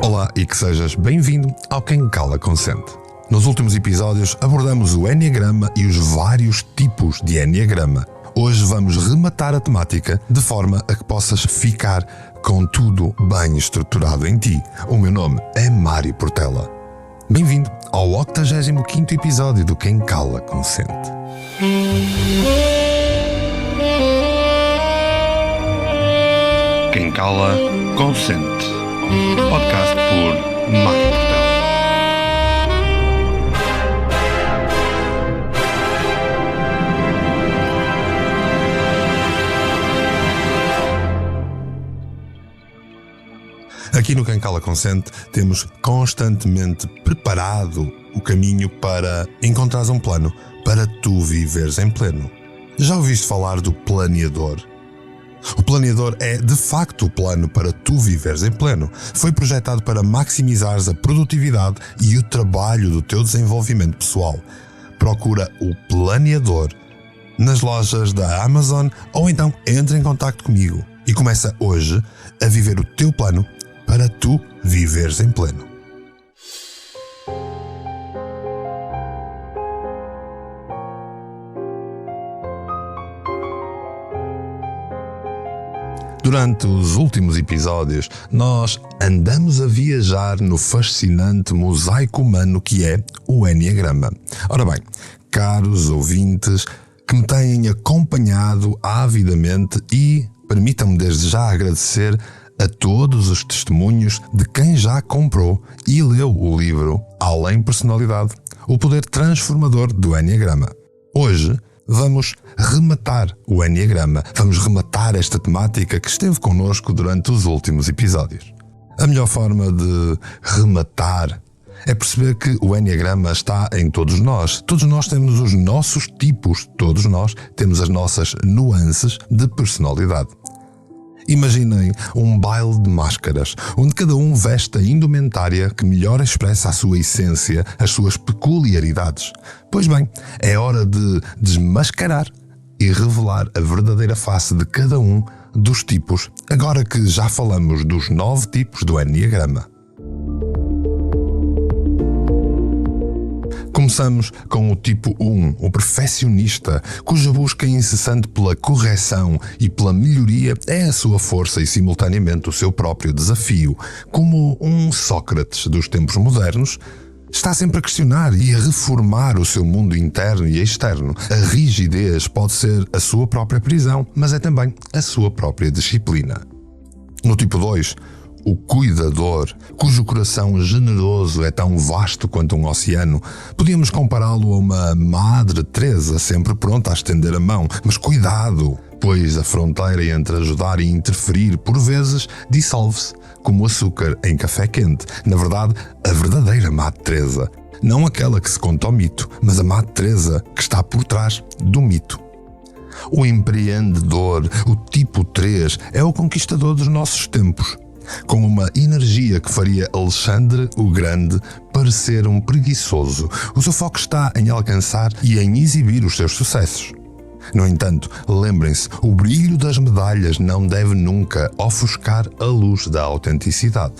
Olá e que sejas bem-vindo ao Quem Cala Consente. Nos últimos episódios abordamos o Enneagrama e os vários tipos de Enneagrama. Hoje vamos rematar a temática de forma a que possas ficar com tudo bem estruturado em ti. O meu nome é Mário Portela. Bem-vindo ao 85º episódio do Quem Cala Consente. Quem Cala Consente. Podcast por Mário Portela. Aqui no Quem Cala Consente temos constantemente preparado o caminho para encontrares um plano para tu viveres em pleno. Já ouviste falar do planeador? O planeador é, de facto, o plano para tu viveres em pleno. Foi projetado para maximizares a produtividade e o trabalho do teu desenvolvimento pessoal. Procura o planeador nas lojas da Amazon ou então entra em contacto comigo e começa hoje a viver o teu plano para tu viveres em pleno. Durante os últimos episódios, nós andamos a viajar no fascinante mosaico humano que é o Enneagrama. Ora bem, caros ouvintes que me têm acompanhado avidamente e permitam-me desde já agradecer a todos os testemunhos de quem já comprou e leu o livro Além Personalidade, o poder transformador do Enneagrama. Hoje vamos rematar o Enneagrama, vamos rematar esta temática que esteve connosco durante os últimos episódios. A melhor forma de rematar é perceber que o Enneagrama está em todos nós. Todos nós temos os nossos tipos, todos nós temos as nossas nuances de personalidade. Imaginem um baile de máscaras, onde cada um veste a indumentária que melhor expressa a sua essência, as suas peculiaridades. Pois bem, é hora de desmascarar e revelar a verdadeira face de cada um dos tipos, agora que já falamos dos 9 tipos do Enneagrama. Começamos com o tipo 1, o perfeccionista, cuja busca incessante pela correção e pela melhoria é a sua força e simultaneamente o seu próprio desafio. Como um Sócrates dos tempos modernos, está sempre a questionar e a reformar o seu mundo interno e externo. A rigidez pode ser a sua própria prisão, mas é também a sua própria disciplina. No tipo 2, o cuidador, cujo coração generoso é tão vasto quanto um oceano. Podíamos compará-lo a uma Madre Teresa, sempre pronta a estender a mão. Mas cuidado, pois a fronteira entre ajudar e interferir, por vezes, dissolve-se, como açúcar em café quente. Na verdade, a verdadeira Madre Teresa. Não aquela que se conta ao mito, mas a Madre Teresa que está por trás do mito. O empreendedor, o tipo 3, é o conquistador dos nossos tempos. Com uma energia que faria Alexandre o Grande parecer um preguiçoso, o seu foco está em alcançar e em exibir os seus sucessos. No entanto, lembrem-se, o brilho das medalhas não deve nunca ofuscar a luz da autenticidade.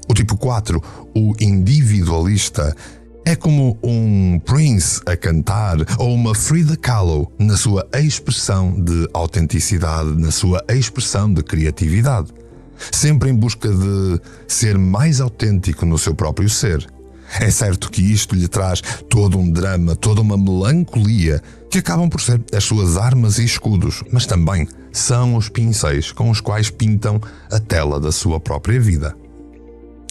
O tipo 4, o individualista, é como um Prince a cantar ou uma Frida Kahlo na sua expressão de autenticidade, na sua expressão de criatividade. Sempre em busca de ser mais autêntico no seu próprio ser. É certo que isto lhe traz todo um drama, toda uma melancolia, que acabam por ser as suas armas e escudos, mas também são os pincéis com os quais pintam a tela da sua própria vida.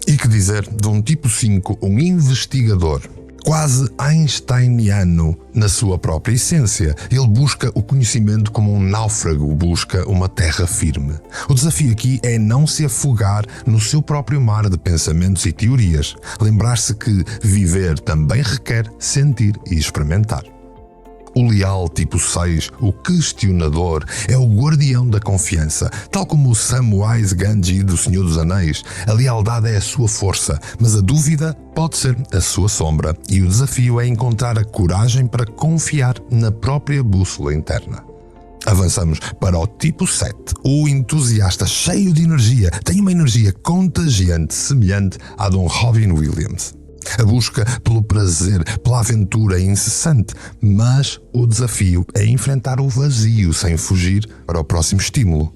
E que dizer de um tipo 5, um investigador, quase einsteiniano na sua própria essência. Ele busca o conhecimento como um náufrago busca uma terra firme. O desafio aqui é não se afogar no seu próprio mar de pensamentos e teorias. Lembrar-se que viver também requer sentir e experimentar. O leal tipo 6, o questionador, é o guardião da confiança. Tal como o Samwise Gamgee do Senhor dos Anéis, a lealdade é a sua força, mas a dúvida pode ser a sua sombra, e o desafio é encontrar a coragem para confiar na própria bússola interna. Avançamos para o tipo 7, o entusiasta cheio de energia, tem uma energia contagiante semelhante à de um Robin Williams. A busca pelo prazer, pela aventura é incessante, mas o desafio é enfrentar o vazio sem fugir para o próximo estímulo.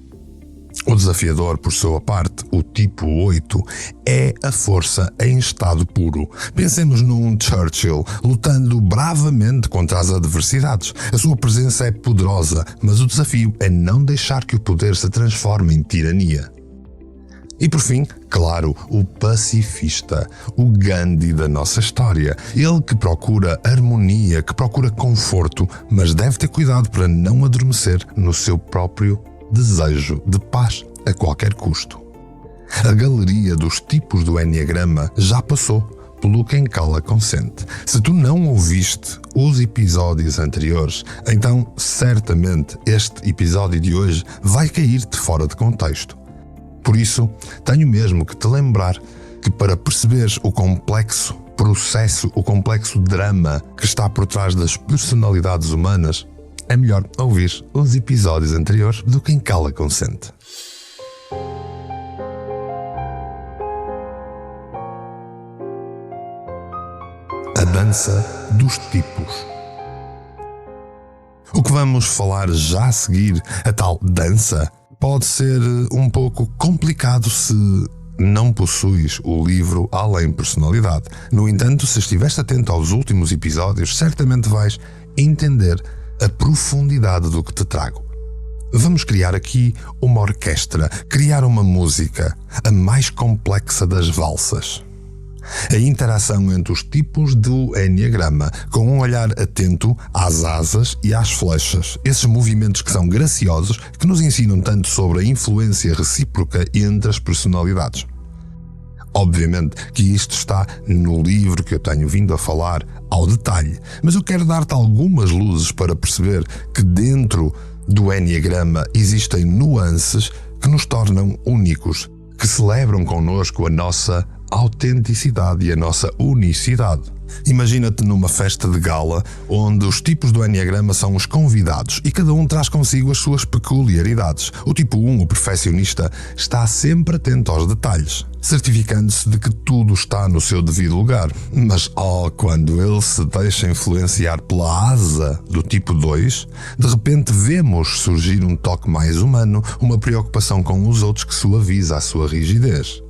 O desafiador, por sua parte, o tipo 8, é a força em estado puro. Pensemos num Churchill lutando bravamente contra as adversidades. A sua presença é poderosa, mas o desafio é não deixar que o poder se transforme em tirania. E por fim, claro, o pacifista, o Gandhi da nossa história. Ele que procura harmonia, que procura conforto, mas deve ter cuidado para não adormecer no seu próprio desejo de paz a qualquer custo. A galeria dos tipos do Enneagrama já passou pelo Quem Cala Consente. Se tu não ouviste os episódios anteriores, então certamente este episódio de hoje vai cair-te fora de contexto. Por isso, tenho mesmo que te lembrar que para perceberes o complexo processo, o complexo drama que está por trás das personalidades humanas, é melhor ouvir os episódios anteriores do Quem Cala Consente. A dança dos tipos. O que vamos falar já a seguir, a tal dança, pode ser um pouco complicado se não possuis o livro Além Personalidade. No entanto, se estiveres atento aos últimos episódios, certamente vais entender a profundidade do que te trago. Vamos criar aqui uma orquestra, criar uma música, a mais complexa das valsas. A interação entre os tipos do Enneagrama, com um olhar atento às asas e às flechas, esses movimentos que são graciosos, que nos ensinam tanto sobre a influência recíproca entre as personalidades. Obviamente que isto está no livro que eu tenho vindo a falar ao detalhe, mas eu quero dar-te algumas luzes para perceber que dentro do Enneagrama existem nuances que nos tornam únicos, que celebram connosco a nossa autenticidade e a nossa unicidade. Imagina-te numa festa de gala onde os tipos do Enneagrama são os convidados e cada um traz consigo as suas peculiaridades. O tipo 1, o perfeccionista, está sempre atento aos detalhes, certificando-se de que tudo está no seu devido lugar. Mas quando ele se deixa influenciar pela asa do tipo 2, de repente vemos surgir um toque mais humano, uma preocupação com os outros que suaviza a sua rigidez.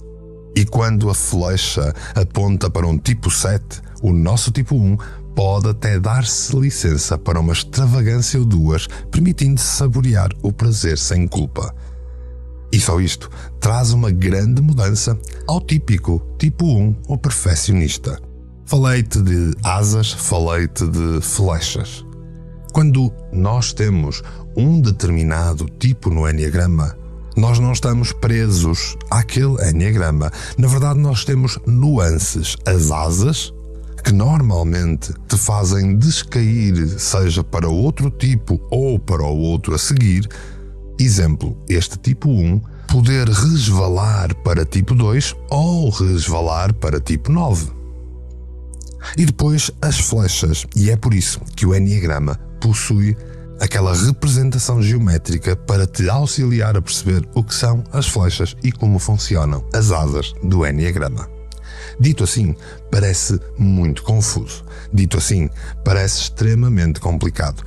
E quando a flecha aponta para um tipo 7, o nosso tipo 1 pode até dar-se licença para uma extravagância ou duas, permitindo-se saborear o prazer sem culpa. E só isto traz uma grande mudança ao típico tipo 1, o perfeccionista. Falei-te de asas, falei-te de flechas. Quando nós temos um determinado tipo no Enneagrama, nós não estamos presos àquele Enneagrama. Na verdade, nós temos nuances. As asas, que normalmente te fazem descair, seja para outro tipo ou para o outro a seguir. Exemplo, este tipo 1 poder resvalar para tipo 2 ou resvalar para tipo 9. E depois as flechas, e é por isso que o Enneagrama possui aquela representação geométrica para te auxiliar a perceber o que são as flechas e como funcionam as asas do Enneagrama. Dito assim, parece muito confuso. Dito assim, parece extremamente complicado.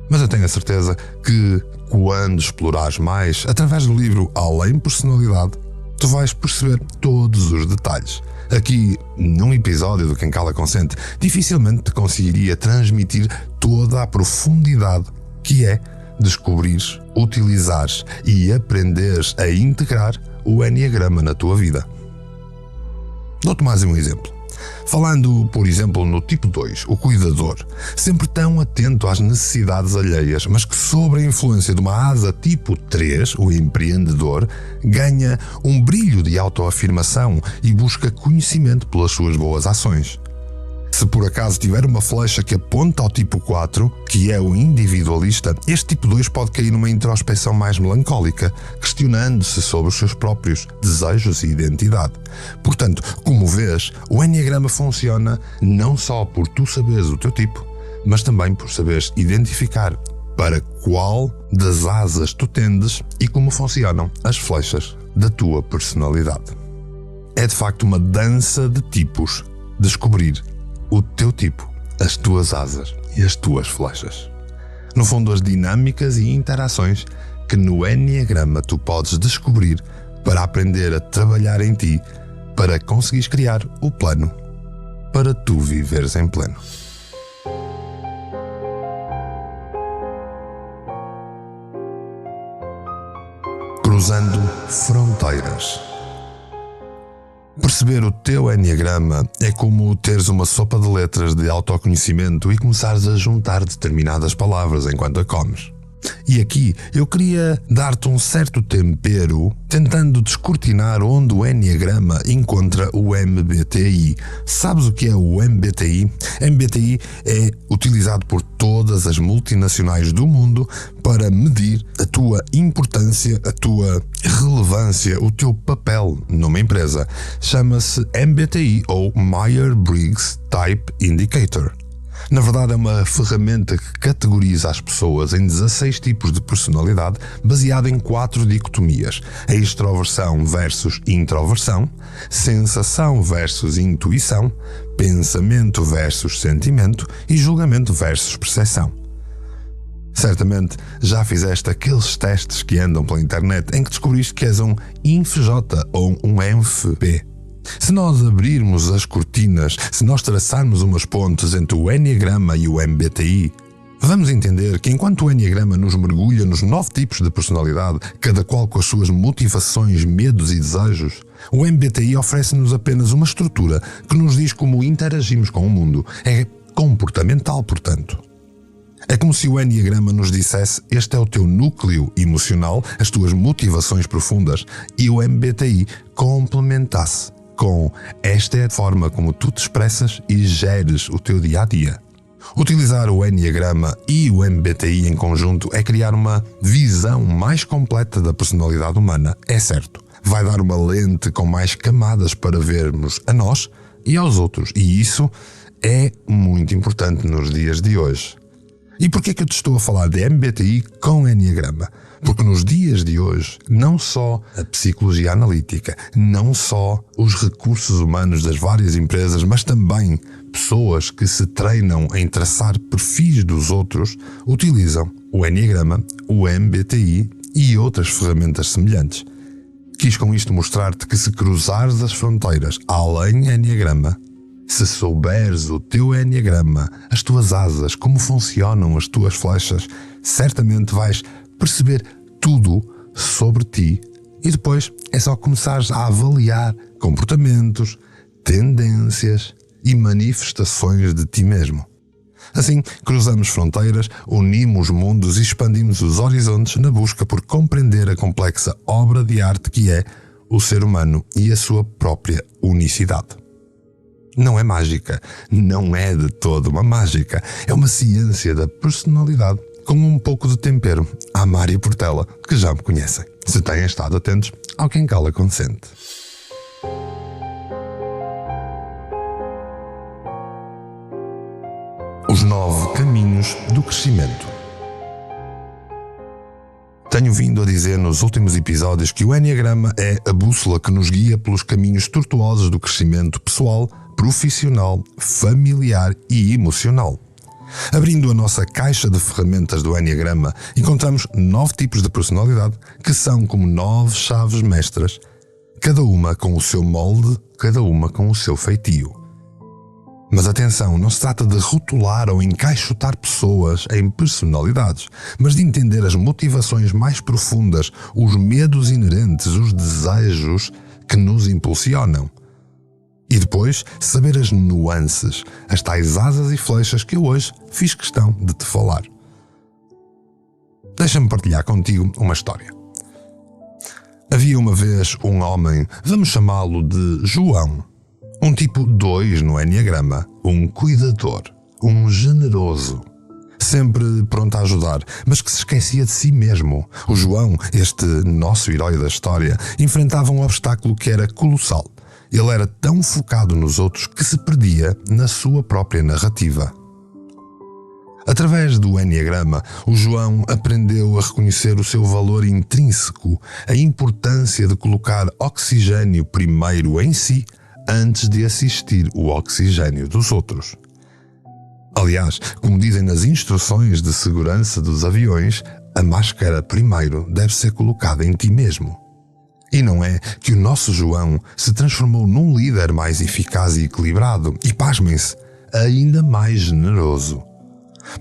Mas eu tenho a certeza que, quando explorares mais, através do livro Além Personalidade, tu vais perceber todos os detalhes. Aqui, num episódio do Quem Cala Consente, dificilmente te conseguiria transmitir toda a profundidade que é descobrires, utilizares e aprenderes a integrar o Enneagrama na tua vida. Dou-te mais um exemplo. Falando, por exemplo, no tipo 2, o cuidador, sempre tão atento às necessidades alheias, mas que sob a influência de uma asa tipo 3, o empreendedor, ganha um brilho de autoafirmação e busca conhecimento pelas suas boas ações. Se por acaso tiver uma flecha que aponta ao tipo 4, que é o individualista, este tipo 2 pode cair numa introspecção mais melancólica, questionando-se sobre os seus próprios desejos e identidade. Portanto, como vês, o Enneagrama funciona não só por tu saberes o teu tipo, mas também por saberes identificar para qual das asas tu tendes e como funcionam as flechas da tua personalidade. É de facto uma dança de tipos, descobrir o teu tipo, as tuas asas e as tuas flechas. No fundo, as dinâmicas e interações que no Enneagrama tu podes descobrir para aprender a trabalhar em ti, para conseguires criar o plano para tu viveres em pleno. Cruzando fronteiras. Perceber o teu Enneagrama é como teres uma sopa de letras de autoconhecimento e começares a juntar determinadas palavras enquanto a comes. E aqui eu queria dar-te um certo tempero, tentando descortinar onde o Enneagrama encontra o MBTI. Sabes o que é o MBTI? MBTI é utilizado por todas as multinacionais do mundo para medir a tua importância, a tua relevância, o teu papel numa empresa. Chama-se MBTI ou Myers-Briggs Type Indicator. Na verdade, é uma ferramenta que categoriza as pessoas em 16 tipos de personalidade baseada em 4 dicotomias: a extroversão versus introversão, sensação versus intuição, pensamento versus sentimento e julgamento versus percepção. Certamente já fizeste aqueles testes que andam pela internet em que descobriste que és um INFJ ou um ENFP. Se nós abrirmos as cortinas, se nós traçarmos umas pontes entre o Enneagrama e o MBTI, vamos entender que enquanto o Enneagrama nos mergulha nos 9 tipos de personalidade, cada qual com as suas motivações, medos e desejos, o MBTI oferece-nos apenas uma estrutura que nos diz como interagimos com o mundo. É comportamental, portanto. É como se o Enneagrama nos dissesse: este é o teu núcleo emocional, as tuas motivações profundas, e o MBTI complementasse com: esta é a forma como tu te expressas e geres o teu dia-a-dia. Utilizar o Enneagrama e o MBTI em conjunto é criar uma visão mais completa da personalidade humana, é certo. Vai dar uma lente com mais camadas para vermos a nós e aos outros, e isso é muito importante nos dias de hoje. E porquê é que eu te estou a falar de MBTI com Enneagrama? Porque nos dias de hoje, não só a psicologia analítica, não só os recursos humanos das várias empresas, mas também pessoas que se treinam em traçar perfis dos outros, utilizam o Enneagrama, o MBTI e outras ferramentas semelhantes. Quis com isto mostrar-te que se cruzares as fronteiras além Enneagrama, se souberes o teu Enneagrama, as tuas asas, como funcionam as tuas flechas, certamente vais perceber tudo sobre ti e depois é só começares a avaliar comportamentos, tendências e manifestações de ti mesmo. Assim, cruzamos fronteiras, unimos mundos e expandimos os horizontes na busca por compreender a complexa obra de arte que é o ser humano e a sua própria unicidade. Não é mágica, não é de todo uma mágica, é uma ciência da personalidade com um pouco de tempero à Mária Portela, que já me conhecem, se têm estado atentos ao Quem Cala Consente. Os 9 caminhos do crescimento. Tenho vindo a dizer nos últimos episódios que o Enneagrama é a bússola que nos guia pelos caminhos tortuosos do crescimento pessoal, profissional, familiar e emocional. Abrindo a nossa caixa de ferramentas do Enneagrama, encontramos 9 tipos de personalidade que são como 9 chaves mestras, cada uma com o seu molde, cada uma com o seu feitio. Mas atenção, não se trata de rotular ou encaixotar pessoas em personalidades, mas de entender as motivações mais profundas, os medos inerentes, os desejos que nos impulsionam. E depois, saber as nuances, as tais asas e flechas que eu hoje fiz questão de te falar. Deixa-me partilhar contigo uma história. Havia uma vez um homem, vamos chamá-lo de João, um tipo 2 no Enneagrama, um cuidador, um generoso, sempre pronto a ajudar, mas que se esquecia de si mesmo. O João, este nosso herói da história, enfrentava um obstáculo que era colossal. Ele era tão focado nos outros que se perdia na sua própria narrativa. Através do Enneagrama, o João aprendeu a reconhecer o seu valor intrínseco, a importância de colocar oxigênio primeiro em si, antes de assistir o oxigênio dos outros. Aliás, como dizem nas instruções de segurança dos aviões, a máscara primeiro deve ser colocada em ti mesmo. E não é que o nosso João se transformou num líder mais eficaz e equilibrado e, pasmem-se, ainda mais generoso.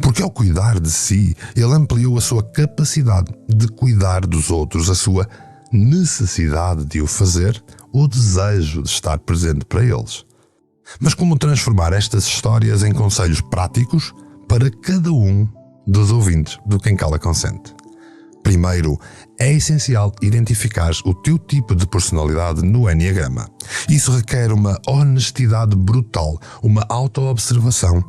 Porque ao cuidar de si, ele ampliou a sua capacidade de cuidar dos outros, a sua necessidade de o fazer, o desejo de estar presente para eles. Mas como transformar estas histórias em conselhos práticos para cada um dos ouvintes do Quem Cala Consente? Primeiro, é essencial identificar o teu tipo de personalidade no Enneagrama. Isso requer uma honestidade brutal, uma autoobservação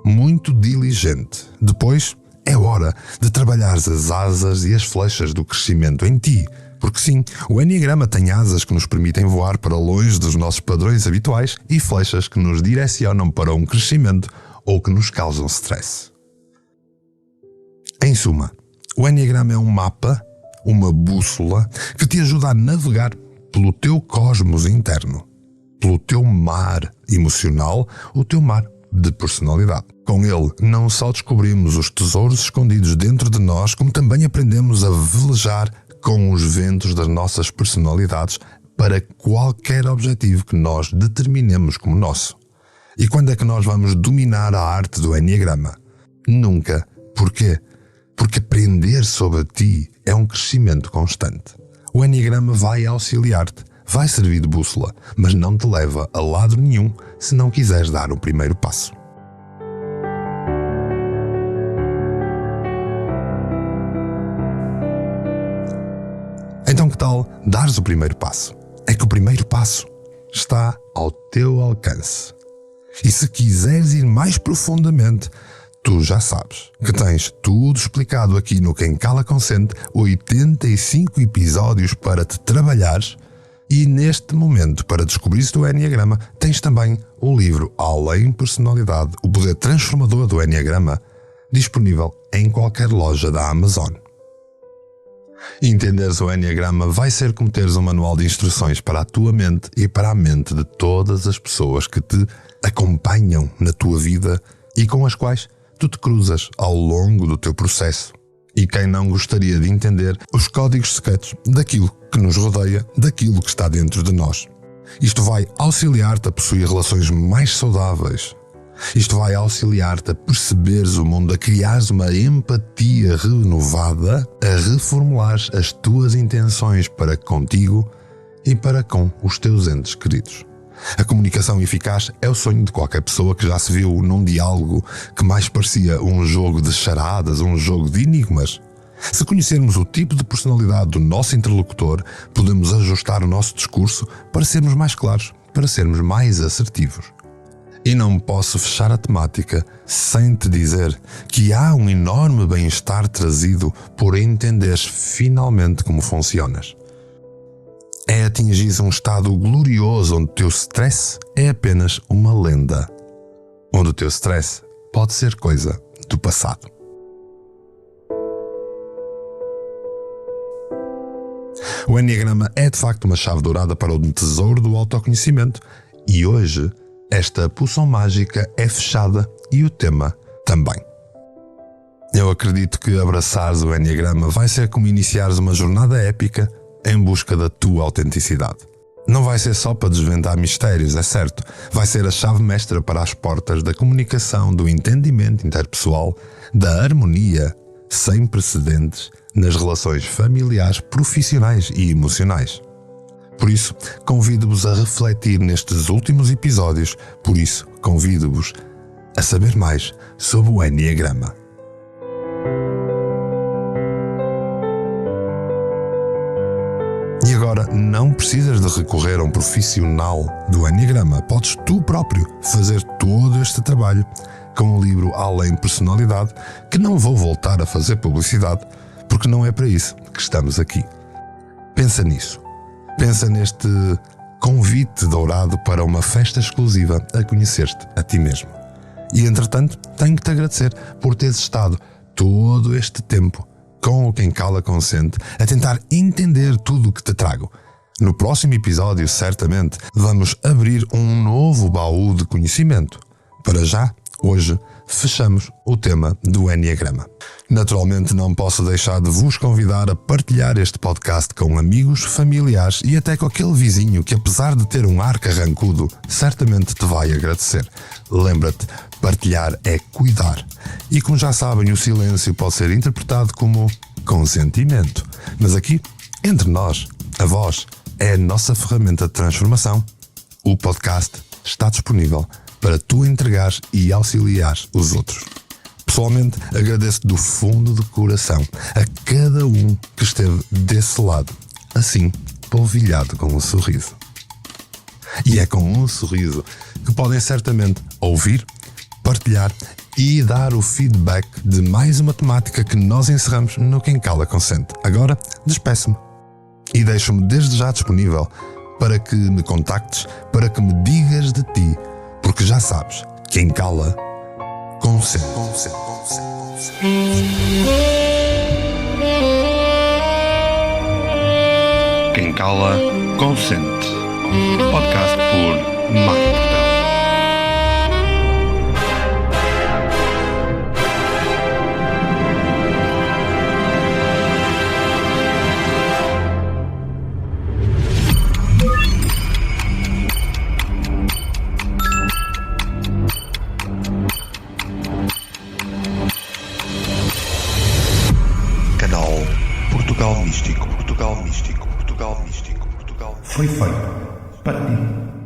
muito diligente. Depois, é hora de trabalhares as asas e as flechas do crescimento em ti. Porque sim, o Enneagrama tem asas que nos permitem voar para longe dos nossos padrões habituais e flechas que nos direcionam para um crescimento ou que nos causam stress. Em suma, o Enneagrama é um mapa, uma bússola, que te ajuda a navegar pelo teu cosmos interno, pelo teu mar emocional, o teu mar de personalidade. Com ele, não só descobrimos os tesouros escondidos dentro de nós, como também aprendemos a velejar com os ventos das nossas personalidades para qualquer objetivo que nós determinemos como nosso. E quando é que nós vamos dominar a arte do Enneagrama? Nunca. Porquê? Porque aprender sobre ti é um crescimento constante. O Enneagrama vai auxiliar-te, vai servir de bússola, mas não te leva a lado nenhum se não quiseres dar o primeiro passo. Então que tal dares o primeiro passo? É que o primeiro passo está ao teu alcance. E se quiseres ir mais profundamente, tu já sabes que tens tudo explicado aqui no Quem Cala Consente, 85 episódios para te trabalhares, e neste momento, para descobrires o Enneagrama, tens também o livro Além Personalidade, o poder transformador do Enneagrama, disponível em qualquer loja da Amazon. Entenderes o Enneagrama vai ser como teres um manual de instruções para a tua mente e para a mente de todas as pessoas que te acompanham na tua vida e com as quais tu te cruzas ao longo do teu processo. E quem não gostaria de entender os códigos secretos daquilo que nos rodeia, daquilo que está dentro de nós? Isto vai auxiliar-te a possuir relações mais saudáveis. Isto vai auxiliar-te a perceberes o mundo, a criares uma empatia renovada, a reformulares as tuas intenções para contigo e para com os teus entes queridos. A comunicação eficaz é o sonho de qualquer pessoa que já se viu num diálogo que mais parecia um jogo de charadas, um jogo de enigmas. Se conhecermos o tipo de personalidade do nosso interlocutor, podemos ajustar o nosso discurso para sermos mais claros, para sermos mais assertivos. E não posso fechar a temática sem te dizer que há um enorme bem-estar trazido por entenderes finalmente como funcionas. É atingir um estado glorioso onde o teu stress é apenas uma lenda, onde o teu stress pode ser coisa do passado. O Enneagrama é de facto uma chave dourada para o tesouro do autoconhecimento e hoje esta poção mágica é fechada e o tema também. Eu acredito que abraçares o Enneagrama vai ser como iniciares uma jornada épica em busca da tua autenticidade. Não vai ser só para desvendar mistérios, é certo. Vai ser a chave mestra para as portas da comunicação, do entendimento interpessoal, da harmonia sem precedentes nas relações familiares, profissionais e emocionais. Por isso, convido-vos a refletir nestes últimos episódios, por isso, convido-vos a saber mais sobre o Enneagrama. E agora não precisas de recorrer a um profissional do Enneagrama. Podes tu próprio fazer todo este trabalho com o livro Além Personalidade, que não vou voltar a fazer publicidade, porque não é para isso que estamos aqui. Pensa nisso. Pensa neste convite dourado para uma festa exclusiva a conhecer-te a ti mesmo. E entretanto, tenho que te agradecer por teres estado todo este tempo com o Quem Cala Consente a tentar entender tudo o que te trago. No próximo episódio, certamente, vamos abrir um novo baú de conhecimento. Para já, hoje, fechamos o tema do Enneagrama. Naturalmente, não posso deixar de vos convidar a partilhar este podcast com amigos, familiares e até com aquele vizinho que, apesar de ter um ar carrancudo, certamente te vai agradecer. Lembra-te, partilhar é cuidar. E como já sabem, o silêncio pode ser interpretado como consentimento. Mas aqui, entre nós, a voz é a nossa ferramenta de transformação. O podcast está disponível para tu entregares e auxiliares os outros. Pessoalmente, agradeço do fundo do coração a cada um que esteve desse lado, assim, polvilhado com um sorriso. E é com um sorriso que podem certamente ouvir, partilhar e dar o feedback de mais uma temática que nós encerramos no Quem Cala Consente. Agora, despeço-me e deixo-me desde já disponível para que me contactes, para que me digas de ti, porque já sabes, quem cala, consente. Quem cala, consente. Podcast por Mário Portela. Canal Portugal Místico. Foi feito para ti.